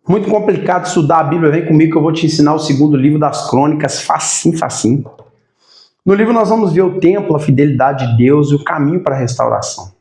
Muito complicado estudar a Bíblia, vem comigo que eu vou te ensinar o segundo livro das Crônicas, facinho, facinho. No livro nós vamos ver o templo, a fidelidade de Deus e o caminho para a restauração.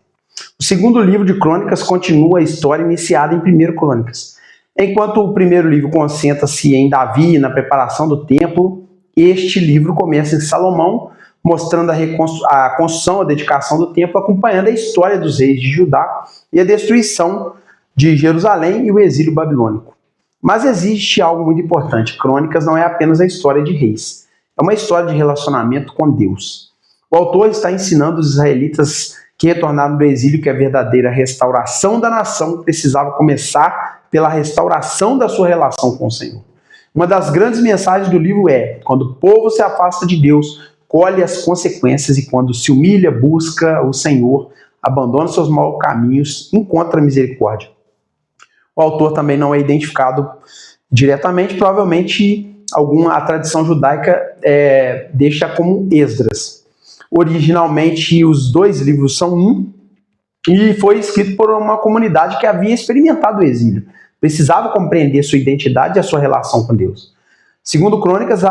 O segundo livro de Crônicas continua a história iniciada em 1 Crônicas. Enquanto o primeiro livro concentra-se em Davi, na preparação do templo, este livro começa em Salomão, mostrando a construção, a dedicação do templo, acompanhando a história dos reis de Judá e a destruição de Jerusalém e o exílio babilônico. Mas existe algo muito importante. Crônicas não é apenas a história de reis. É uma história de relacionamento com Deus. O autor está ensinando os israelitas que retornaram do exílio que a verdadeira restauração da nação precisava começar pela restauração da sua relação com o Senhor. Uma das grandes mensagens do livro é: quando o povo se afasta de Deus, colhe as consequências, e quando se humilha, busca o Senhor, abandona seus maus caminhos, encontra misericórdia. O autor também não é identificado diretamente, provavelmente a tradição judaica deixa como Esdras. Originalmente os dois livros são um, e foi escrito por uma comunidade que havia experimentado o exílio. Precisava compreender sua identidade e a sua relação com Deus. Segundo Crônicas,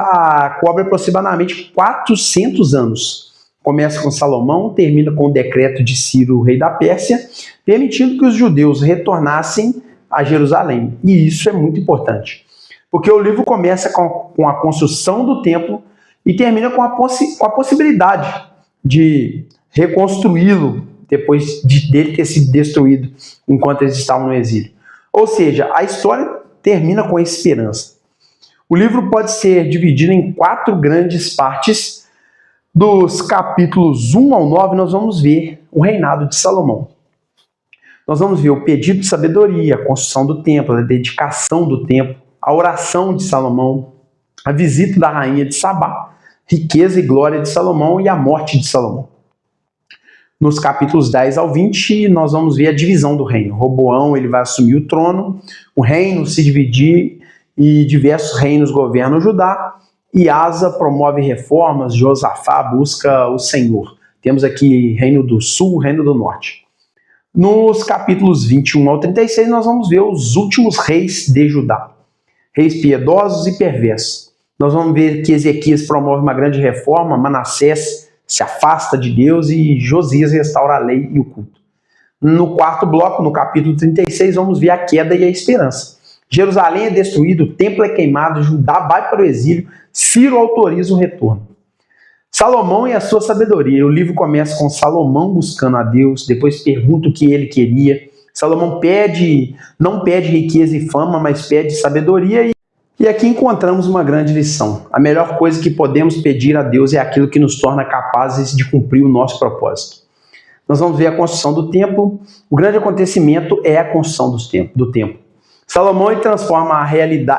cobre aproximadamente 400 anos. Começa com Salomão, termina com o decreto de Ciro, rei da Pérsia, permitindo que os judeus retornassem a Jerusalém. E isso é muito importante, porque o livro começa com a construção do templo e termina com a possibilidade de reconstruí-lo depois dele ter sido destruído enquanto eles estavam no exílio. Ou seja, a história termina com esperança. O livro pode ser dividido em 4 grandes partes. Dos capítulos 1 ao 9, nós vamos ver o reinado de Salomão. Nós vamos ver o pedido de sabedoria, a construção do templo, a dedicação do templo, a oração de Salomão, a visita da rainha de Sabá, riqueza e glória de Salomão e a morte de Salomão. Nos capítulos 10 ao 20, nós vamos ver a divisão do reino. Roboão, ele vai assumir o trono, o reino se dividir e diversos reinos governam Judá, e Asa promove reformas, Josafá busca o Senhor. Temos aqui reino do sul, reino do norte. Nos capítulos 21 ao 36, nós vamos ver os últimos reis de Judá. Reis piedosos e perversos. Nós vamos ver que Ezequias promove uma grande reforma, Manassés se afasta de Deus e Josias restaura a lei e o culto. No quarto bloco, no capítulo 36, vamos ver a queda e a esperança. Jerusalém é destruído, o templo é queimado, Judá vai para o exílio, Ciro autoriza o retorno. Salomão e a sua sabedoria. O livro começa com Salomão buscando a Deus, depois pergunta o que ele queria. Salomão não pede riqueza e fama, mas pede sabedoria. E aqui encontramos uma grande lição. A melhor coisa que podemos pedir a Deus é aquilo que nos torna capazes de cumprir o nosso propósito. Nós vamos ver a construção do templo. O grande acontecimento é a construção do templo. Salomão transforma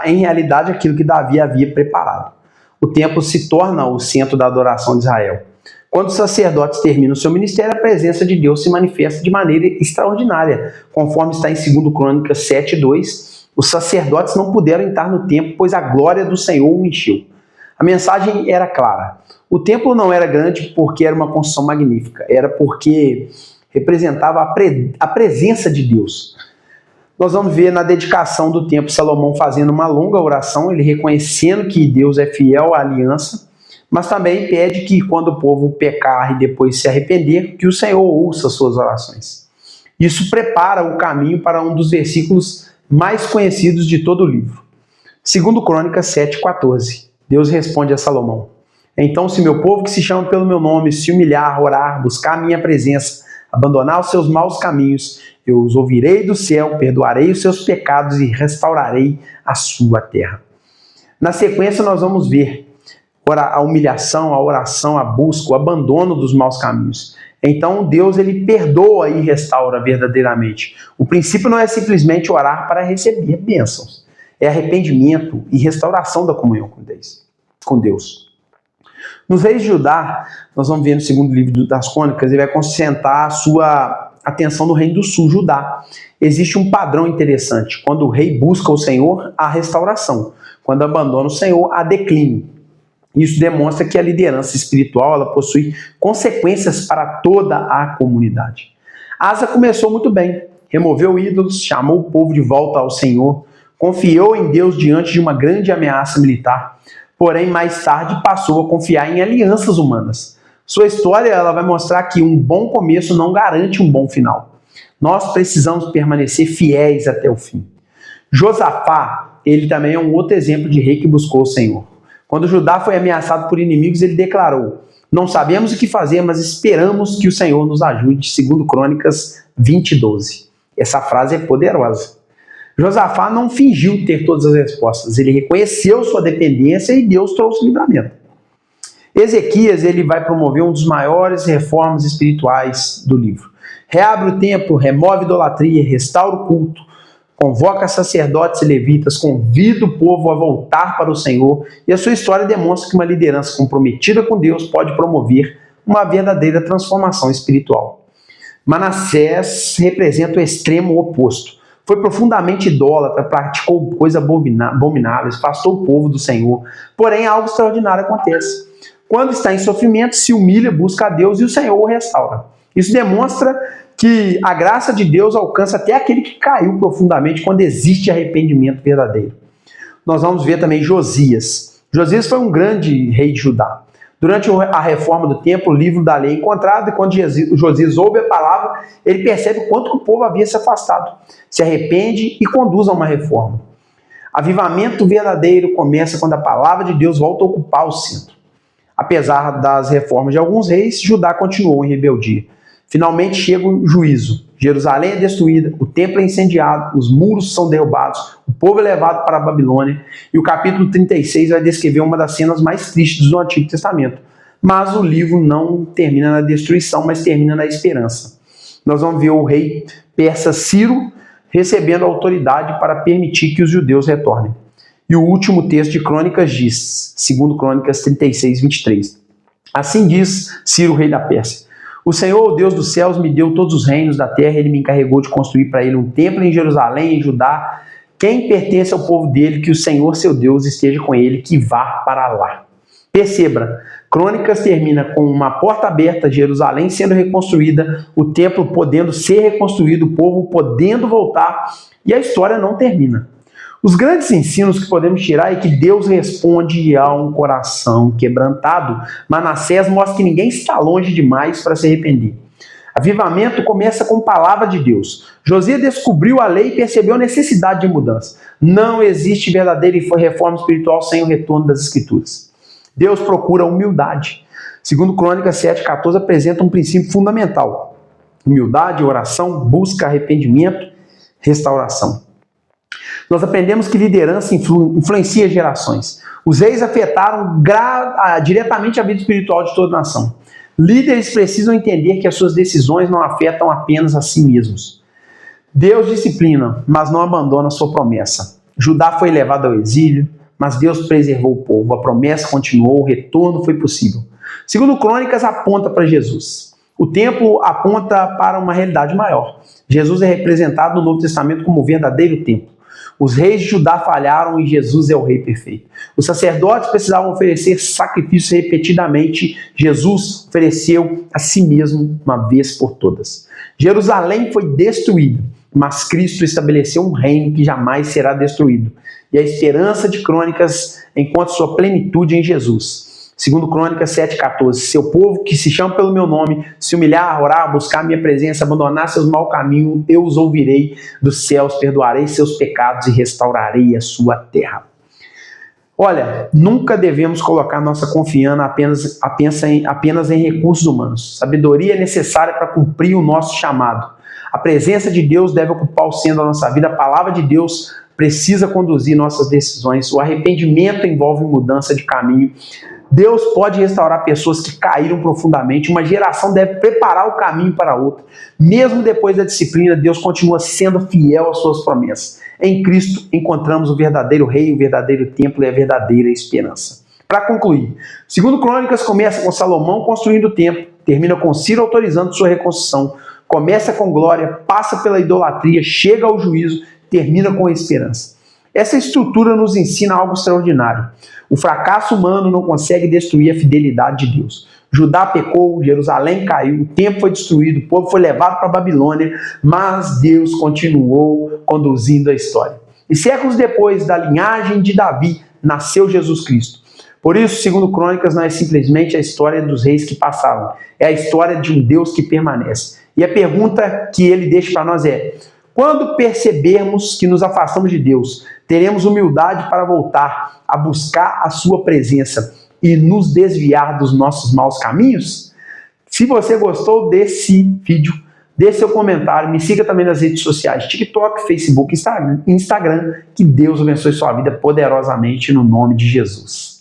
em realidade aquilo que Davi havia preparado. O templo se torna o centro da adoração de Israel. Quando os sacerdotes terminam o seu ministério, a presença de Deus se manifesta de maneira extraordinária. Conforme está em 2 Crônicas 7:2, os sacerdotes não puderam entrar no templo, pois a glória do Senhor o encheu. A mensagem era clara. O templo não era grande porque era uma construção magnífica, era porque representava a presença de Deus. Nós vamos ver na dedicação do templo Salomão fazendo uma longa oração, ele reconhecendo que Deus é fiel à aliança, mas também pede que quando o povo pecar e depois se arrepender, que o Senhor ouça suas orações. Isso prepara o caminho para um dos versículos mais conhecidos de todo o livro. 2 Crônicas 7:14. Deus responde a Salomão: então, se meu povo que se chama pelo meu nome se humilhar, orar, buscar a minha presença, abandonar os seus maus caminhos, eu os ouvirei do céu, perdoarei os seus pecados e restaurarei a sua terra. Na sequência, nós vamos ver a humilhação, a oração, a busca, o abandono dos maus caminhos. Então, Deus ele perdoa e restaura verdadeiramente. O princípio não é simplesmente orar para receber bênçãos. É arrependimento e restauração da comunhão com Deus. Nos reis de Judá, nós vamos ver no segundo livro das Crônicas, ele vai concentrar a sua atenção no reino do sul, Judá. Existe um padrão interessante. Quando o rei busca o Senhor, há restauração. Quando abandona o Senhor, há declínio. Isso demonstra que a liderança espiritual ela possui consequências para toda a comunidade. Asa começou muito bem. Removeu ídolos, chamou o povo de volta ao Senhor, Confiou em Deus diante de uma grande ameaça militar, porém mais tarde passou a confiar em alianças humanas. Sua história ela vai mostrar que um bom começo não garante um bom final. Nós precisamos permanecer fiéis até o fim. Josafá, ele também é um outro exemplo de rei que buscou o Senhor. Quando Judá foi ameaçado por inimigos, ele declarou: não sabemos o que fazer, mas esperamos que o Senhor nos ajude, segundo Crônicas 20:12. Essa frase é poderosa. Josafá não fingiu ter todas as respostas, ele reconheceu sua dependência e Deus trouxe livramento. Ezequias, ele vai promover um dos maiores reformas espirituais do livro. Reabre o templo, remove idolatria, restaura o culto, convoca sacerdotes e levitas, convida o povo a voltar para o Senhor, e a sua história demonstra que uma liderança comprometida com Deus pode promover uma verdadeira transformação espiritual. Manassés representa o extremo oposto. Foi profundamente idólatra, praticou coisas abomináveis, afastou o povo do Senhor. Porém, algo extraordinário acontece. Quando está em sofrimento, se humilha, busca a Deus e o Senhor o restaura. Isso demonstra que a graça de Deus alcança até aquele que caiu profundamente quando existe arrependimento verdadeiro. Nós vamos ver também Josias. Josias foi um grande rei de Judá. Durante a reforma do templo, o livro da lei é encontrado, e quando Josias ouve a palavra, ele percebe o quanto que o povo havia se afastado, se arrepende e conduz a uma reforma. Avivamento verdadeiro começa quando a palavra de Deus volta a ocupar o centro. Apesar das reformas de alguns reis, Judá continuou em rebeldia. Finalmente chega o juízo. Jerusalém é destruída, o templo é incendiado, os muros são derrubados, o povo é levado para a Babilônia, e o capítulo 36 vai descrever uma das cenas mais tristes do Antigo Testamento. Mas o livro não termina na destruição, mas termina na esperança. Nós vamos ver o rei persa Ciro recebendo autoridade para permitir que os judeus retornem. E o último texto de Crônicas diz, segundo Crônicas 36, 23. Assim diz Ciro, rei da Pérsia: o Senhor, o Deus dos céus, me deu todos os reinos da terra, ele me encarregou de construir para ele um templo em Jerusalém, em Judá. Quem pertence ao povo dele, que o Senhor, seu Deus, esteja com ele, que vá para lá. Perceba, Crônicas termina com uma porta aberta, Jerusalém sendo reconstruída, o templo podendo ser reconstruído, o povo podendo voltar, e a história não termina. Os grandes ensinos que podemos tirar é que Deus responde a um coração quebrantado. Manassés mostra que ninguém está longe demais para se arrepender. Avivamento começa com a palavra de Deus. Josias descobriu a lei e percebeu a necessidade de mudança. Não existe verdadeira reforma espiritual sem o retorno das Escrituras. Deus procura humildade. Segundo Crônicas 7:14 apresenta um princípio fundamental: humildade, oração, busca, arrependimento, restauração. Nós aprendemos que liderança influencia gerações. Os reis afetaram diretamente a vida espiritual de toda a nação. Líderes precisam entender que as suas decisões não afetam apenas a si mesmos. Deus disciplina, mas não abandona a sua promessa. Judá foi levado ao exílio, mas Deus preservou o povo. A promessa continuou, o retorno foi possível. Segundo Crônicas, aponta para Jesus. O templo aponta para uma realidade maior. Jesus é representado no Novo Testamento como o verdadeiro templo. Os reis de Judá falharam e Jesus é o rei perfeito. Os sacerdotes precisavam oferecer sacrifícios repetidamente. Jesus ofereceu a si mesmo uma vez por todas. Jerusalém foi destruída, mas Cristo estabeleceu um reino que jamais será destruído. E a esperança de Crônicas encontra sua plenitude em Jesus. Segundo Crônicas 7:14, seu povo que se chama pelo meu nome, se humilhar, orar, buscar minha presença, abandonar seus maus caminhos, eu os ouvirei dos céus, perdoarei seus pecados e restaurarei a sua terra. Olha, nunca devemos colocar nossa confiança apenas em recursos humanos. Sabedoria é necessária para cumprir o nosso chamado. A presença de Deus deve ocupar o centro da nossa vida. A palavra de Deus precisa conduzir nossas decisões. O arrependimento envolve mudança de caminho. Deus pode restaurar pessoas que caíram profundamente. Uma geração deve preparar o caminho para outra. Mesmo depois da disciplina, Deus continua sendo fiel às suas promessas. Em Cristo encontramos o verdadeiro rei, o verdadeiro templo e a verdadeira esperança. Para concluir, segundo Crônicas começa com Salomão construindo o templo, termina com Ciro autorizando sua reconstrução, começa com glória, passa pela idolatria, chega ao juízo, termina com a esperança. Essa estrutura nos ensina algo extraordinário. O fracasso humano não consegue destruir a fidelidade de Deus. Judá pecou, Jerusalém caiu, o templo foi destruído, o povo foi levado para a Babilônia, mas Deus continuou conduzindo a história. E séculos depois da linhagem de Davi, nasceu Jesus Cristo. Por isso, segundo Crônicas, não é simplesmente a história dos reis que passaram, é a história de um Deus que permanece. E a pergunta que ele deixa para nós é: quando percebermos que nos afastamos de Deus, teremos humildade para voltar a buscar a sua presença e nos desviar dos nossos maus caminhos? Se você gostou desse vídeo, deixe seu comentário, me siga também nas redes sociais, TikTok, Facebook, Instagram. Que Deus abençoe sua vida poderosamente no nome de Jesus.